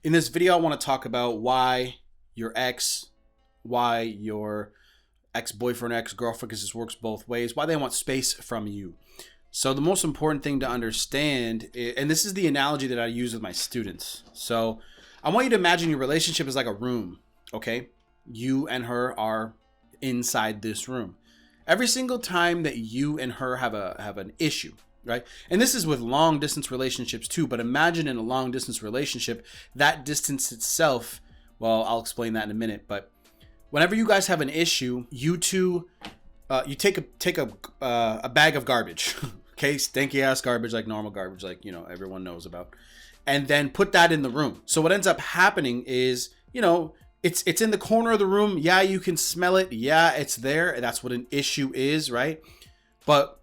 In this video, I want to talk about why your ex-boyfriend, ex-girlfriend, because this works both ways, why they want space from you. So the most important thing to understand, and this is the analogy that I use with my students. So I want you to imagine your relationship is like a room, okay? You and her are inside this room. Every single time that you and her have an issue, right? And this is with long distance relationships too, but imagine in a long distance relationship, that distance itself, well, I'll explain that in a minute, but whenever you guys have an issue, you two, you take a bag of garbage, okay? Stinky ass garbage, like normal garbage, like, you know, everyone knows about, and then put that in the room. So what ends up happening is, you know, it's in the corner of the room. Yeah, you can smell it. Yeah, it's there. That's what an issue is, right? But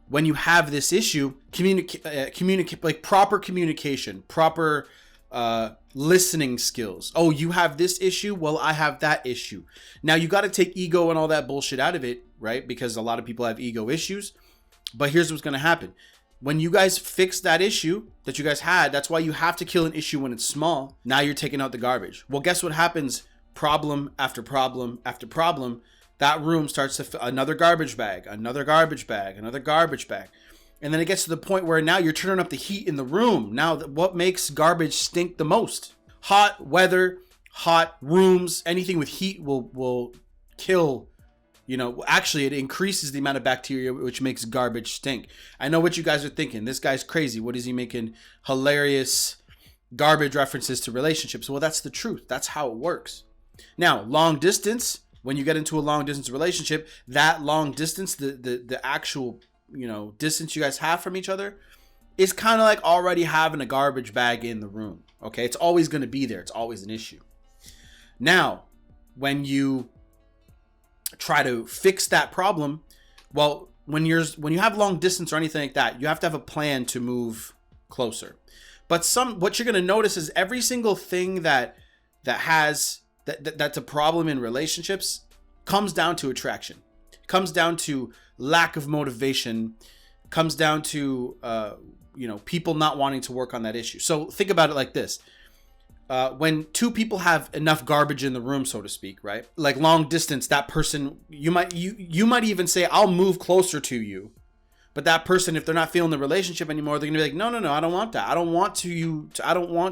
when you have this issue, communicate, like proper communication, proper listening skills. Oh, you have this issue? Well, I have that issue. Now you got to take ego and all that bullshit out of it, right? Because a lot of people have ego issues. But here's what's going to happen. When you guys fix that issue that you guys had, that's why you have to kill an issue when it's small. Now you're taking out the garbage. Well, guess what happens? Problem after problem after problem. That room starts to another garbage bag, another garbage bag, another garbage bag. And then it gets to the point where now you're turning up the heat in the room. Now, what makes garbage stink the most? Hot weather, hot rooms, anything with heat will kill, you know, actually it increases the amount of bacteria, which makes garbage stink. I know what you guys are thinking. This guy's crazy. What is he making hilarious garbage references to relationships? Well, that's the truth. That's how it works. Now, long distance, when you get into a long distance relationship, that long distance, the actual, you know, distance you guys have from each other is kind of like already having a garbage bag in the room. Okay. It's always going to be there. It's always an issue. Now, when you try to fix that problem, well, when you have long distance or anything like that, you have to have a plan to move closer. But what you're going to notice is every single thing that's a problem in relationships comes down to attraction, comes down to lack of motivation, comes down to, you know, people not wanting to work on that issue. So think about it like this. When two people have enough garbage in the room, so to speak, right? Like long distance, that person, you might even say, I'll move closer to you. But that person, if they're not feeling the relationship anymore, they're gonna be like, no, I don't want that. I don't want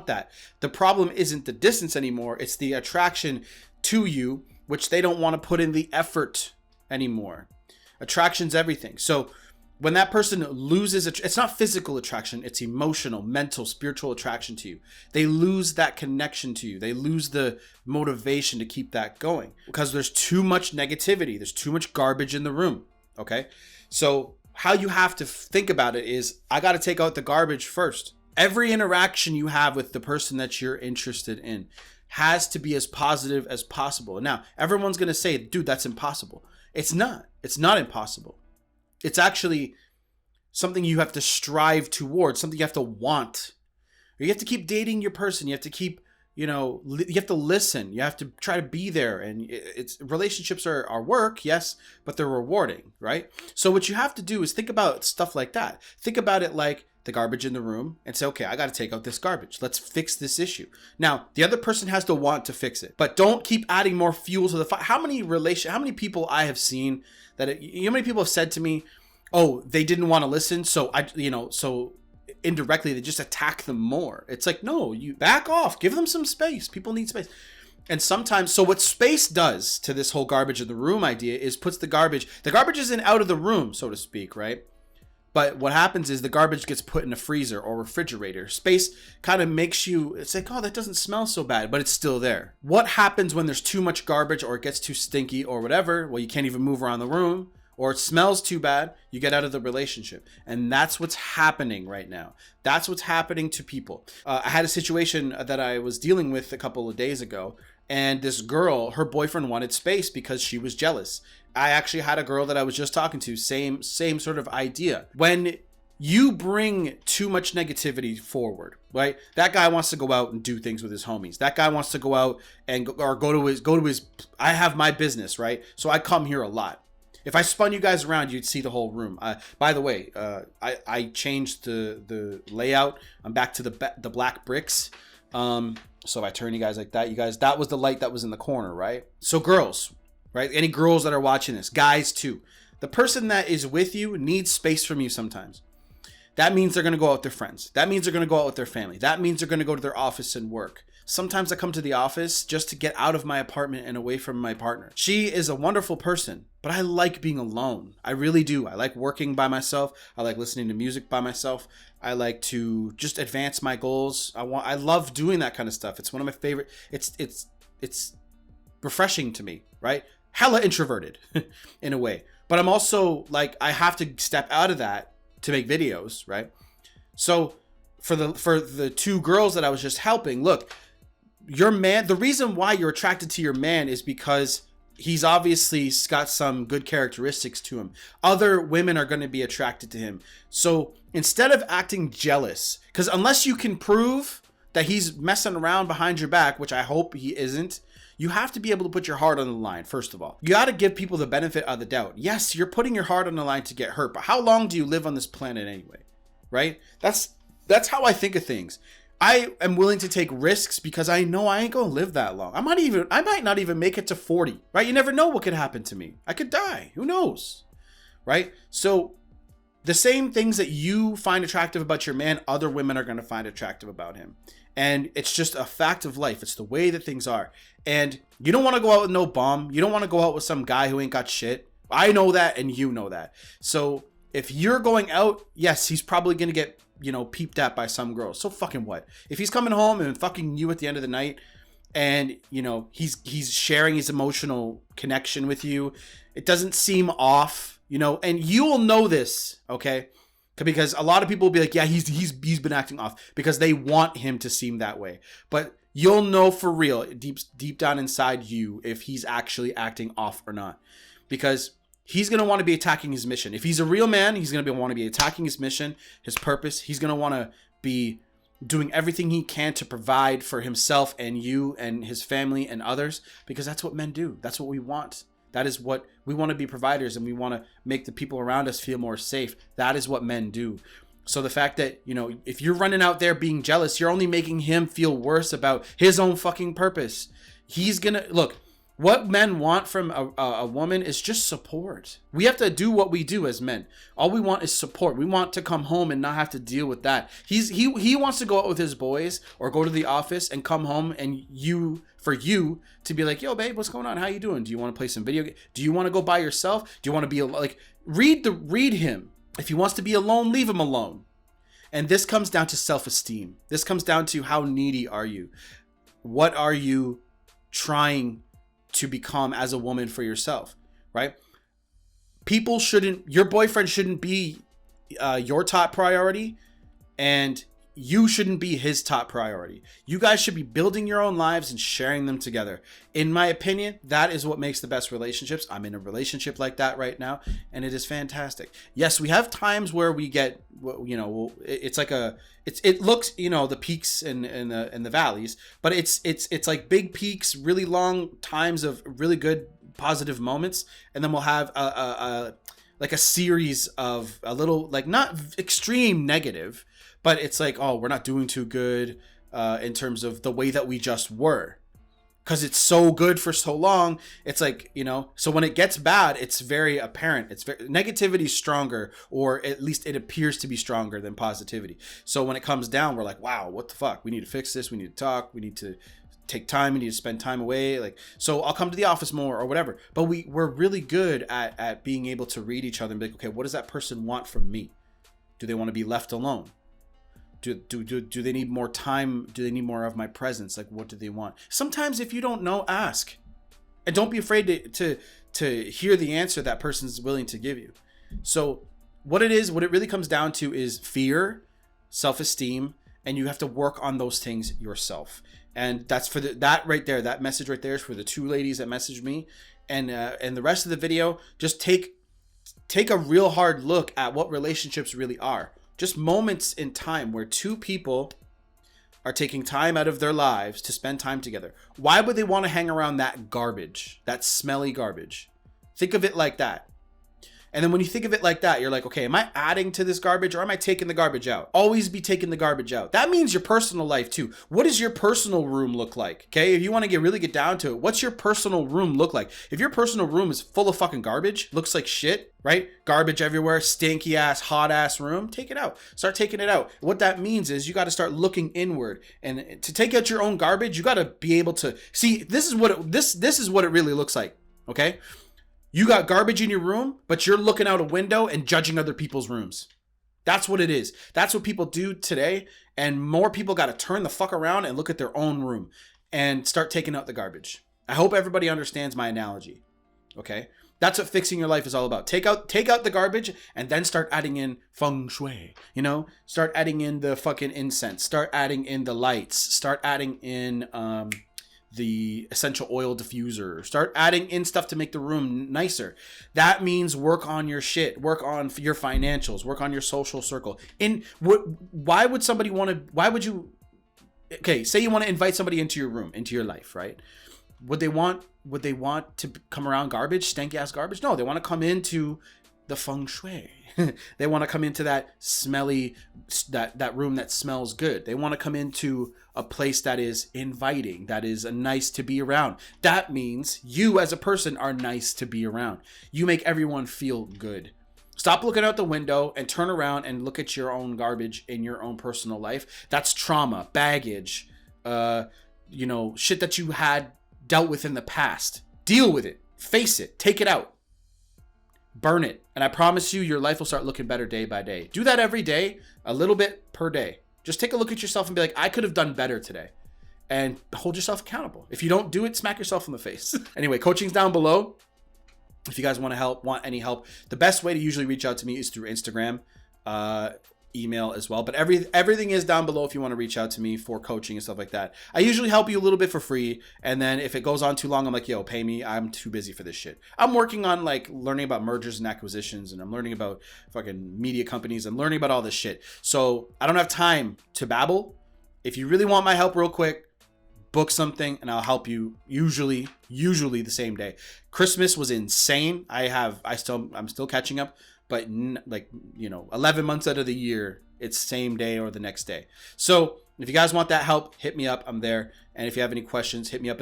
that. The problem isn't the distance anymore. It's the attraction to you, which they don't want to put in the effort anymore. Attraction's everything. So when that person loses, it's not physical attraction, it's emotional, mental, spiritual attraction to you. They lose that connection to you. They lose the motivation to keep that going because there's too much negativity. There's too much garbage in the room. Okay. So how you have to think about it is, I got to take out the garbage first. Every interaction you have with the person that you're interested in has to be as positive as possible. Now, everyone's going to say, dude, that's impossible. It's not. It's not impossible. It's actually something you have to strive towards, something you have to want. You have to keep dating your person. You have to keep, you know, you have to listen. You have to try to be there. And relationships are work, yes, but they're rewarding, right? So what you have to do is think about stuff like that. Think about it like the garbage in the room and say, okay, I got to take out this garbage. Let's fix this issue. Now, the other person has to want to fix it, but don't keep adding more fuel to the fire. How many people I have seen that, you know, how many people have said to me, oh, they didn't want to listen. So so indirectly they just attack them more. It's like, no, you back off, give them some space. People need space. And sometimes, so what space does to this whole garbage in the room idea is puts the garbage isn't out of the room, so to speak, right? But what happens is the garbage gets put in a freezer or refrigerator. Space kind of makes you, it's like, oh, that doesn't smell so bad, but it's still there. What happens when there's too much garbage or it gets too stinky or whatever? Well, you can't even move around the room, or it smells too bad, you get out of the relationship. And that's what's happening right now. That's what's happening to people. I had a situation that I was dealing with a couple of days ago, and this girl, her boyfriend wanted space because she was jealous. I actually had a girl that I was just talking to, same sort of idea. When you bring too much negativity forward, right? That guy wants to go out and do things with his homies. That guy wants to go out and go to his, I have my business, right? So I come here a lot. If I spun you guys around, you'd see the whole room. By the way, I changed the layout. I'm back to the black bricks. So if I turn you guys like that, you guys, that was the light that was in the corner, right? So girls, right? Any girls that are watching this, guys too. The person that is with you needs space from you sometimes. That means they're going to go out with their friends. That means they're going to go out with their family. That means they're going to go to their office and work. Sometimes I come to the office just to get out of my apartment and away from my partner. She is a wonderful person, but I like being alone. I really do. I like working by myself. I like listening to music by myself. I like to just advance my goals. I love doing that kind of stuff. It's one of my favorite. It's refreshing to me, right? Hella introverted in a way. But I'm also like, I have to step out of that to make videos, right? So for the two girls that I was just helping, look, your man, the reason why you're attracted to your man is because he's obviously got some good characteristics to him. Other women are going to be attracted to him. So instead of acting jealous, because unless you can prove that he's messing around behind your back, which I hope he isn't, you have to be able to put your heart on the line, first of all. You got to give people the benefit of the doubt. Yes, you're putting your heart on the line to get hurt, but how long do you live on this planet anyway? Right? That's how I think of things. I am willing to take risks because I know I ain't gonna live that long. I might not even make it to 40, right? You never know what could happen to me. I could die. Who knows? Right? So the same things that you find attractive about your man, other women are gonna find attractive about him. And it's just a fact of life. It's the way that things are. And you don't want to go out with no bum. You don't want to go out with some guy who ain't got shit. I know that, and you know that. So if you're going out, yes, he's probably going to get, peeped at by some girls. So fucking what? If he's coming home and fucking you at the end of the night and, he's sharing his emotional connection with you, it doesn't seem off, and you will know this, okay? Because a lot of people will be like, yeah, he's been acting off because they want him to seem that way. But you'll know for real, deep down inside you, if he's actually acting off or not. Because he's going to want to be attacking his mission. If he's a real man, he's going to want to be attacking his mission, his purpose. He's going to want to be doing everything he can to provide for himself and you and his family and others. Because that's what men do. That's what we want. That is what we want to be, providers, and we want to make the people around us feel more safe. That is what men do. So the fact that, if you're running out there being jealous, you're only making him feel worse about his own fucking purpose. He's gonna, look, what men want from a woman is just support. We have to do what we do as men. All we want is support. We want to come home and not have to deal with that. He wants to go out with his boys or go to the office and come home and for you to be like, yo, babe, what's going on? How you doing? Do you want to play some video game? Do you want to go by yourself? Do you want to be like, read him. If he wants to be alone, leave him alone. And this comes down to self-esteem. This comes down to how needy are you? What are you trying to become as a woman for yourself, right? Your boyfriend shouldn't be your top priority, and you shouldn't be his top priority. You guys should be building your own lives and sharing them together. In my opinion, that is what makes the best relationships. I'm in a relationship like that right now, and it is fantastic. Yes, we have times where we get, it's like it looks, the peaks and the valleys, but it's like big peaks, really long times of really good positive moments, and then we'll have a series of a little, like, not extreme negative, but it's like, oh, we're not doing too good in terms of the way that we just were. Because it's so good for so long. It's like, so when it gets bad, it's very apparent. Negativity is stronger, or at least it appears to be stronger than positivity. So when it comes down, we're like, wow, what the fuck? We need to fix this. We need to talk. We need to take time. We need to spend time away. So I'll come to the office more or whatever. But we're really good at being able to read each other and be like, okay, what does that person want from me? Do they want to be left alone? Do they need more time? Do they need more of my presence? Like, what do they want? Sometimes if you don't know, ask. And don't be afraid to hear the answer that person's willing to give you. So what it really comes down to is fear, self-esteem, and you have to work on those things yourself. And that's for that right there. That message right there is for the two ladies that messaged me. And the rest of the video, just take a real hard look at what relationships really are. Just moments in time where two people are taking time out of their lives to spend time together. Why would they want to hang around that garbage, that smelly garbage? Think of it like that. And then when you think of it like that, you're like, okay, am I adding to this garbage or am I taking the garbage out? Always be taking the garbage out. That means your personal life too. What does your personal room look like? Okay, if you want to really get down to it, what's your personal room look like? If your personal room is full of fucking garbage, looks like shit, right? Garbage everywhere, stinky ass, hot ass room, take it out. Start taking it out. What that means is you got to start looking inward. And to take out your own garbage, you got to be able to see, this is what it really looks like, okay? You got garbage in your room, but you're looking out a window and judging other people's rooms. That's what it is. That's what people do today. And more people got to turn the fuck around and look at their own room and start taking out the garbage. I hope everybody understands my analogy. Okay? That's what fixing your life is all about. Take out the garbage and then start adding in feng shui. You know, start adding in the fucking incense. Start adding in the lights. Start adding in the essential oil diffuser. Start adding in stuff to make the room nicer. That means work on your shit. Work on your financials. Work on your social circle. Why would somebody want to? Why would you? Okay, say you want to invite somebody into your room, into your life, right? Would they want to come around garbage, stanky ass garbage? No, they want to come into the feng shui. They want to come into that smelly, that room that smells good. They want to come into a place that is inviting, that is nice to be around. That means you as a person are nice to be around. You make everyone feel good. Stop looking out the window and turn around and look at your own garbage in your own personal life. That's trauma, baggage, shit that you had dealt with in the past. Deal with it. Face it. Take it out. Burn it. And I promise you, your life will start looking better day by day. Do that every day, a little bit per day. Just take a look at yourself and be like, I could have done better today. And hold yourself accountable. If you don't do it, smack yourself in the face. Anyway, coaching's down below. If you guys want any help, the best way to usually reach out to me is through Instagram, email as well. But everything is down below if you want to reach out to me for coaching and stuff like that. I usually help you a little bit for free. And then if it goes on too long, I'm like, yo, pay me. I'm too busy for this shit. I'm working on like learning about mergers and acquisitions, and I'm learning about fucking media companies. I'm learning about all this shit. So I don't have time to babble. If you really want my help real quick, book something and I'll help you usually the same day. Christmas was insane. I'm still catching up. But 11 months out of the year, it's same day or the next day. So if you guys want that help, hit me up. I'm there. And if you have any questions, hit me up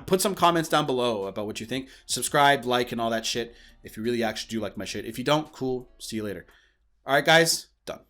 put some comments down below about what you think. Subscribe, like, and all that shit. If you really actually do like my shit. If you don't, cool. See you later. All right, guys.